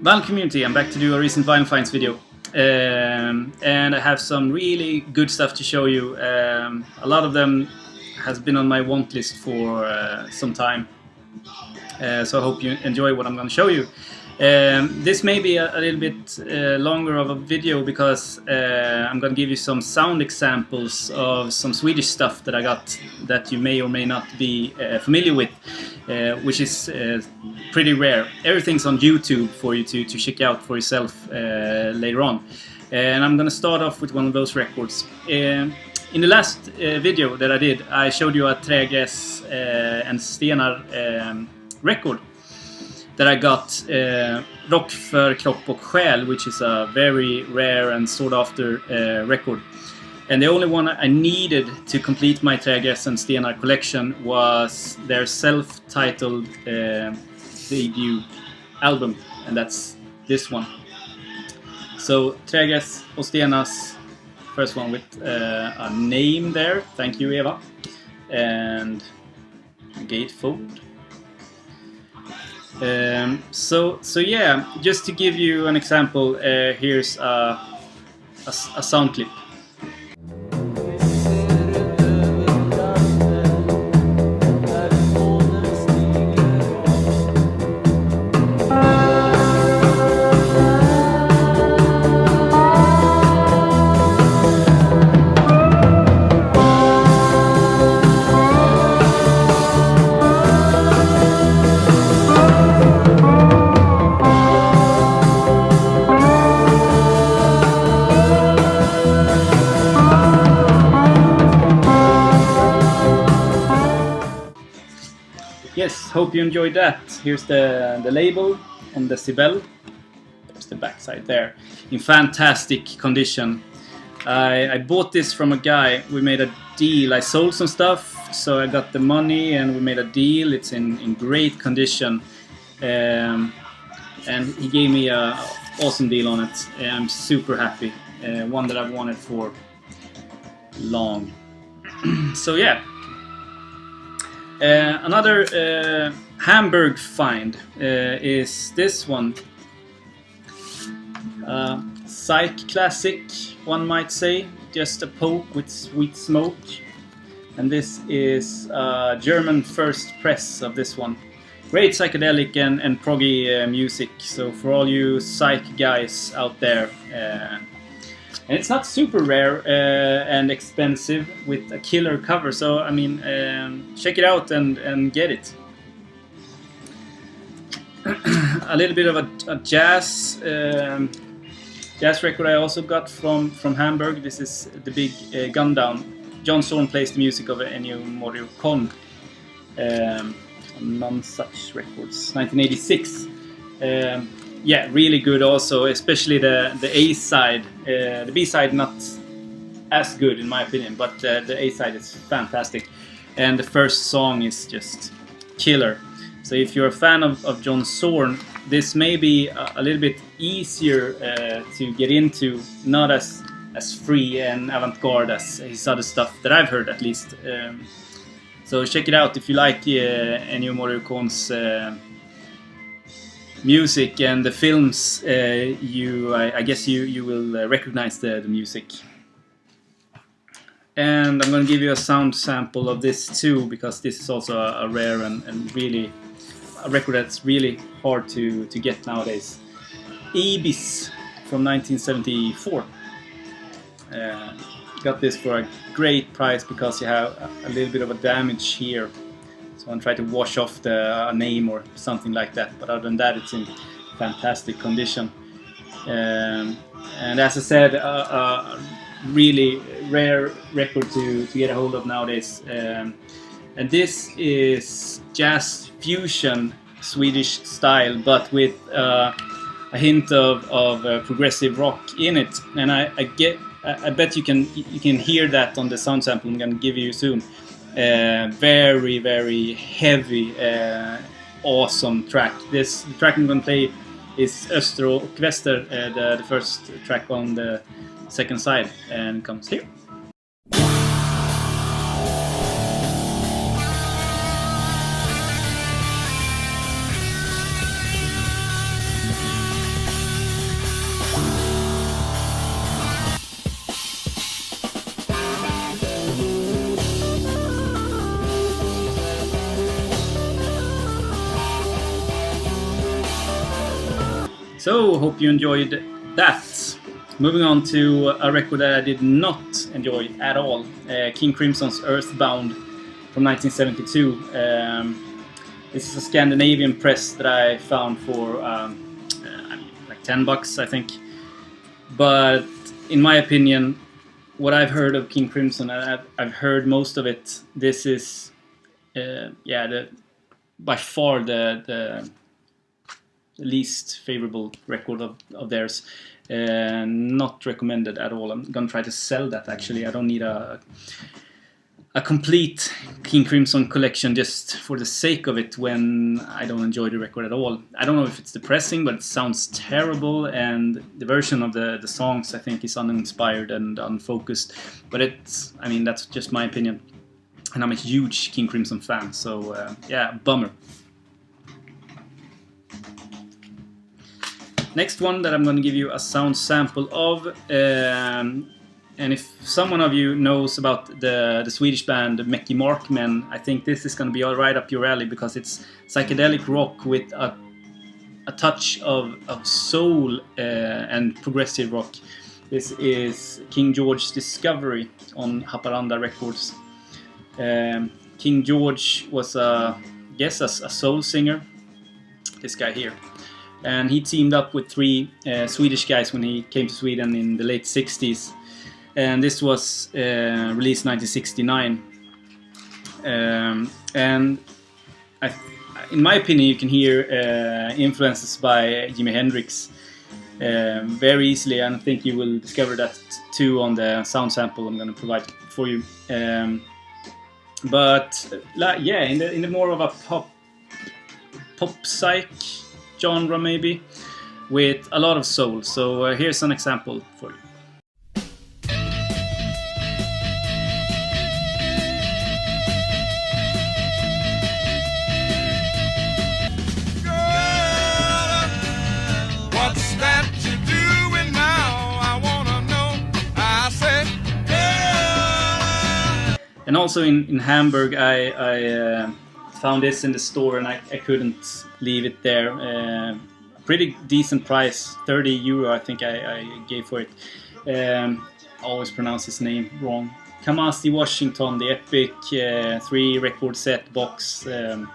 Vinyl community, I'm back to do a recent vinyl finds video. And I have some really good stuff to show you. A lot of them has been on my want list for some time. So I hope you enjoy what I'm going to show you. This may be a little bit longer of a video because I'm going to give you some sound examples of some Swedish stuff that I got that you may or may not be familiar with, which is pretty rare. Everything's on YouTube for you to check out for yourself later on. And I'm going to start off with one of those records. In the last video that I did, I showed you a Trägräs and Stenar record that I got, Rock för kropp och själ, which is a very rare and sought after record. And the only one I needed to complete my Trägräs and Stenar collection was their self-titled debut album, and that's this one. So Trägräs och Stenar's first one with a name there, thank you Eva, and gatefold. So yeah, just to give you an example, here's a sound clip. Yes, hope you enjoyed that. Here's the label on the Decibel. There's the backside there. In fantastic condition. I bought this from a guy. We made a deal. I sold some stuff, so I got the money and we made a deal. It's in great condition. And he gave me an awesome deal on it. I'm super happy. One that I've wanted for long. So yeah. Another Hamburg find is this one. Psych classic, one might say. Just a poke with sweet smoke. And this is German first press of this one. Great psychedelic and proggy music. So for all you Psych guys out there. And it's not super rare and expensive with a killer cover, so I mean, check it out and get it. A little bit of a jazz record I also got from Hamburg. This is the big Gun Down. John Zorn plays the music of Ennio Morricone on None Such Records, 1986. Yeah, really good also, especially the A side. The B side not as good in my opinion, but the A side is fantastic. And the first song is just killer. So if you're a fan of John Zorn, this may be a little bit easier to get into, not as free and avant-garde as his other stuff that I've heard at least. So check it out if you like Ennio Morricone's music and the films. I guess you will recognize the music. And I'm going to give you a sound sample of this too, because this is also a rare and really a record that's really hard to get nowadays. Ibis from 1974. Got this for a great price because you have a little bit of a damage here. So I'll try to wash off the name or something like that. But other than that, it's in fantastic condition. And as I said, a really rare record to get a hold of nowadays. And this is jazz fusion Swedish style, but with a hint of progressive rock in it. And I bet you can hear that on the sound sample I'm going to give you soon. Very, very heavy, awesome track. The track I'm going to play is Öster och Väster, the first track on the second side, and comes here. So, hope you enjoyed that. Moving on to a record that I did not enjoy at all. King Crimson's Earthbound from 1972. This is a Scandinavian press that I found for like $10, I think. But in my opinion, what I've heard of King Crimson, I've heard most of it. This is, by far the least favorable record of theirs. Not recommended at all. I'm gonna try to sell that actually. I don't need a complete King Crimson collection just for the sake of it when I don't enjoy the record at all. I don't know if it's depressing, but it sounds terrible, and the version of the songs I think is uninspired and unfocused. But I mean, that's just my opinion, and I'm a huge King Crimson fan, so yeah, bummer. Next one that I'm going to give you a sound sample of, and if someone of you knows about the Swedish band Mäki Markmen, I think this is going to be all right up your alley, because it's psychedelic rock with a touch of soul and progressive rock. This is King George's Discovery on Haparanda Records. King George was a soul singer, this guy here. And he teamed up with 3 Swedish guys when he came to Sweden in the late 60s. And this was released 1969. And in my opinion, you can hear influences by Jimi Hendrix very easily. And I think you will discover that too on the sound sample I'm going to provide for you. But yeah, in the more of a pop psych genre maybe, with a lot of soul. So here's an example for you. And also in Hamburg, I found this in the store, and I couldn't leave it there. Pretty decent price, €30 I think I gave for it. I always pronounce his name wrong. Kamasi Washington, the epic 3-record set box. You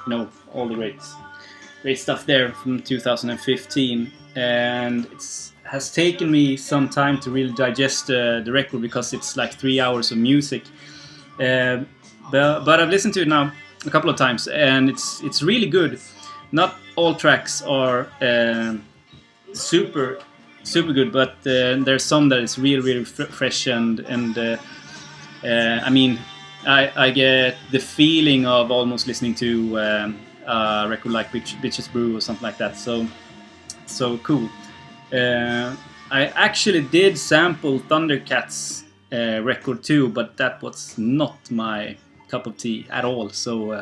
know, all the great stuff there from 2015. And it has taken me some time to really digest the record, because it's like 3 hours of music. But I've listened to it now a couple of times, and it's really good. Not all tracks are super good, but there's some that is really fresh, and I mean, I get the feeling of almost listening to a record like Bitches Brew or something like that. So cool. I actually did sample Thundercats record too, but that was not my cup of tea at all. So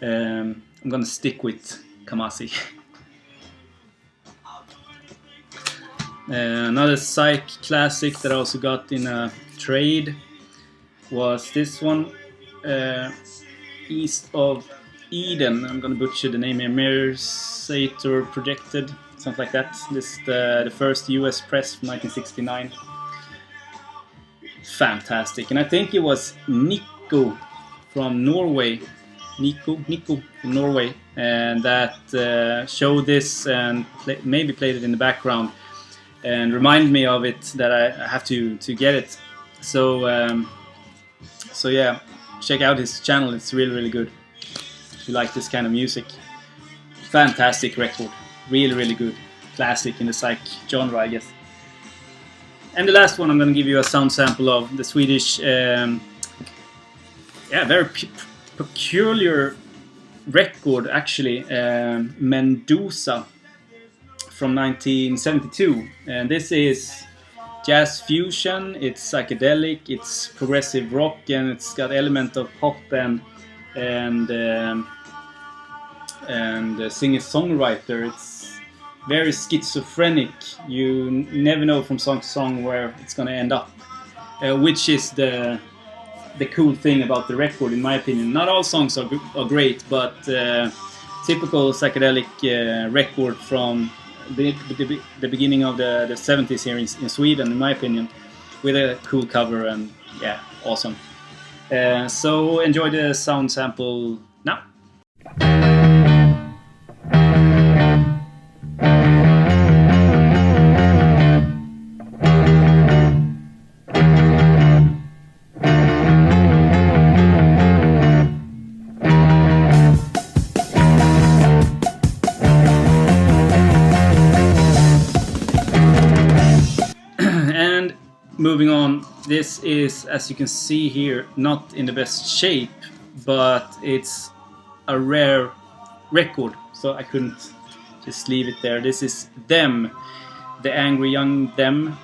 I'm gonna stick with Kamasi. Another Psych classic that I also got in a trade was this one, East of Eden. I'm gonna butcher the name here. Mersator Projected, something like that. This is the first US press from 1969. Fantastic. And I think it was Nico from Norway. Nico from Norway, and that showed this and maybe played it in the background and reminded me of it, that I have to get it. So yeah, check out his channel. It's really good if you like this kind of music. Fantastic record, really good, classic in the Psych genre, I guess. And the last one I'm going to give you a sound sample of, the Swedish very peculiar record actually, Mendoza from 1972. And this is jazz fusion, it's psychedelic, it's progressive rock, and it's got element of pop and singer-songwriter. It's very schizophrenic. You never know from song to song where it's gonna end up, which is the cool thing about the record, in my opinion. Not all songs are great, but typical psychedelic record from the beginning of the 70s here in Sweden, in my opinion, with a cool cover, and yeah, awesome. So enjoy the sound sample now. Moving on, this is, as you can see here, not in the best shape, but it's a rare record, so I couldn't just leave it there. This is Them, the Angry Young Them,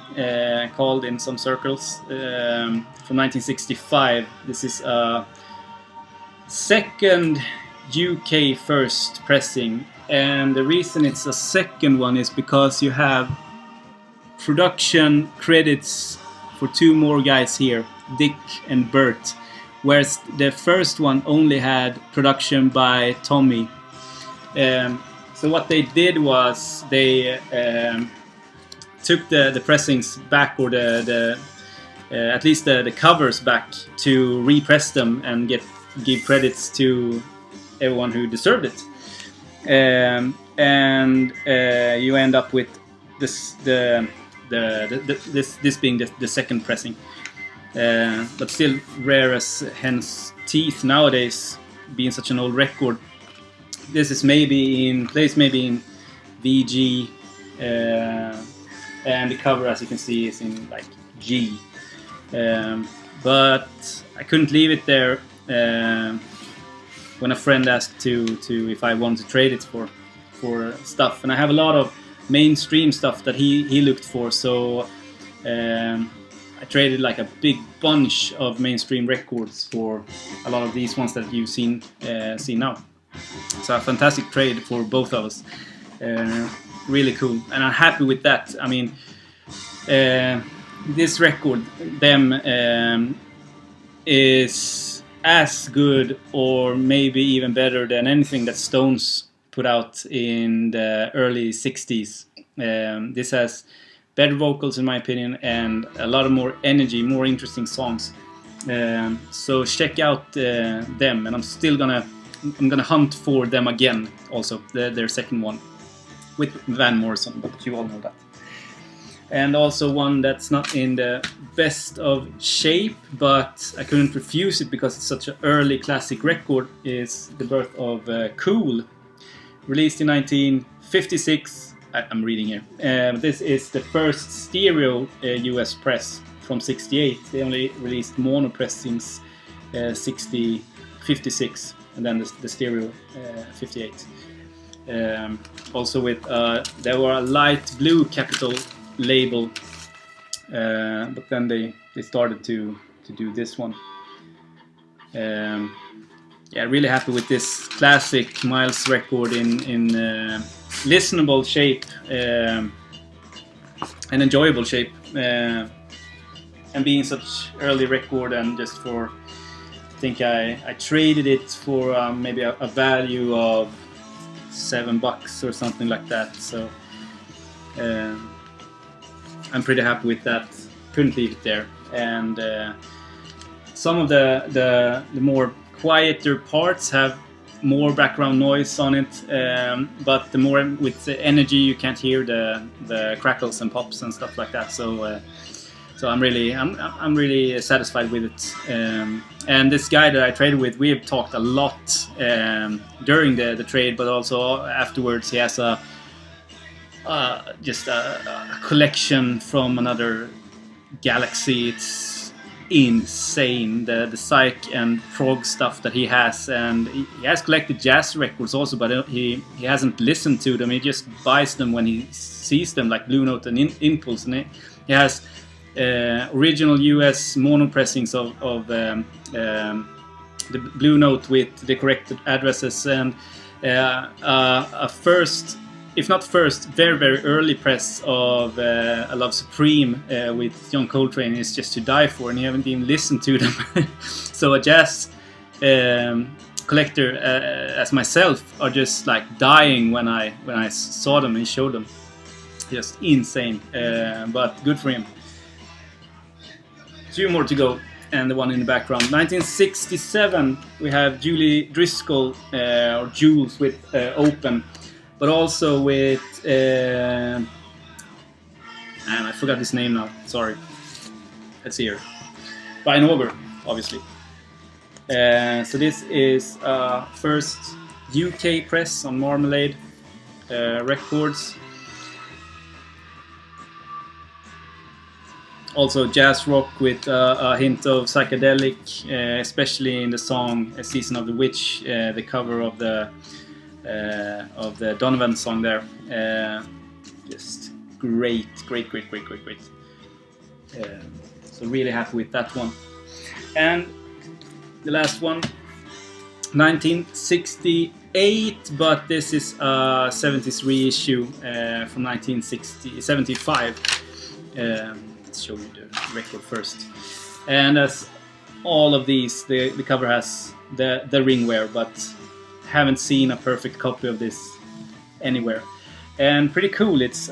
called in some circles, from 1965. This is a second UK first pressing, and the reason it's a second one is because you have production credits for two more guys here, Dick and Bert, whereas the first one only had production by Tommy. So what they did was they took the pressings back, or at least the covers back, to repress them and give credits to everyone who deserved it. And you end up with this this being the second pressing, but still rare as hen's teeth nowadays, being such an old record. This is maybe in VG, and the cover, as you can see, is in like G. But I couldn't leave it there when a friend asked to if I wanted to trade it for stuff, and I have a lot of mainstream stuff that he looked for, so I traded like a big bunch of mainstream records for a lot of these ones that you've seen now. So a fantastic trade for both of us. Really cool, and I'm happy with that. I mean, this record, Them, is as good or maybe even better than anything that Stones put out in the early 60s. This has better vocals, in my opinion, and a lot of more energy, more interesting songs. So check out Them, and I'm gonna hunt for Them again, also their second one with Van Morrison, but you all know that. And also one that's not in the best of shape, but I couldn't refuse it because it's such an early classic record, is The Birth of Cool, released in 1956. I'm reading here. This is the first stereo US press from 68. They only released mono pressings 56, and then the stereo 58. Also with there were a light blue Capitol label, but then they started to do this one. Yeah, really happy with this classic Miles record in listenable shape and enjoyable shape, and being such early record, and just for, I think I traded it for maybe a value of $7 or something like that. So I'm pretty happy with that. Couldn't leave it there. And some of the more quieter parts have more background noise on it, but the more with the energy, you can't hear the crackles and pops and stuff like that. So I'm really satisfied with it. And this guy that I traded with, we have talked a lot during the trade, but also afterwards. He has just a collection from another galaxy. It's insane, the Psych and prog stuff that he has, and he has collected jazz records also, but he hasn't listened to them. He just buys them when he sees them, like Blue Note and Impulse, and he has original US mono pressings of the Blue Note with the correct addresses, and a first, if not first, very, very early press of A Love Supreme with John Coltrane is just to die for, and you haven't even listened to them. So a jazz collector as myself are just like dying when I saw them and showed them. just insane, but good for him. 2 more to go, and the one in the background. 1967, we have Julie Driscoll, or Jules, with Open, but also with, and I forgot his name now, sorry. Let's see here. Brian Auger, obviously. So this is first UK press on Marmalade Records. Also jazz rock with a hint of psychedelic, especially in the song "A Season of the Witch," the cover of the Donovan song there. Just great. So really happy with that one. And the last one, 1968, but this is a 70s reissue from 1975. Let's show you the record first. And as all of these, the cover has the ring wear, but haven't seen a perfect copy of this anywhere. And pretty cool. It's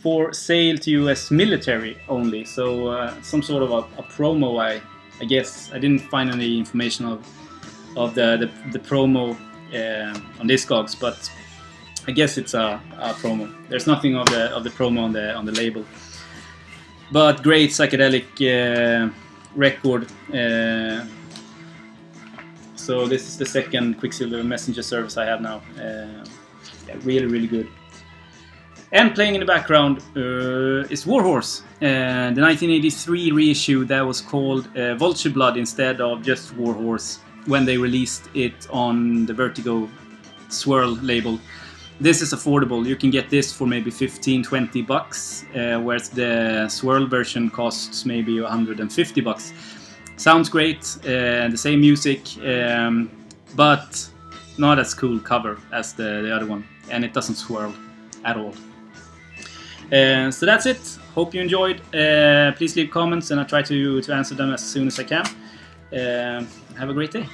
for sale to US military only, so some sort of a promo, I guess. I didn't find any information of the promo on Discogs, but I guess it's a promo. There's nothing of the promo on the label, but great psychedelic record. So this is the second Quicksilver Messenger service I have now. Yeah, really good. And playing in the background is Warhorse, the 1983 reissue that was called Vulture Blood instead of just Warhorse when they released it on the Vertigo Swirl label. This is affordable. You can get this for maybe $15-20, whereas the Swirl version costs maybe $150. Sounds great, the same music, but not as cool cover as the other one, and it doesn't swirl at all. So that's it. Hope you enjoyed. Please leave comments and I'll try to answer them as soon as I can. Have a great day.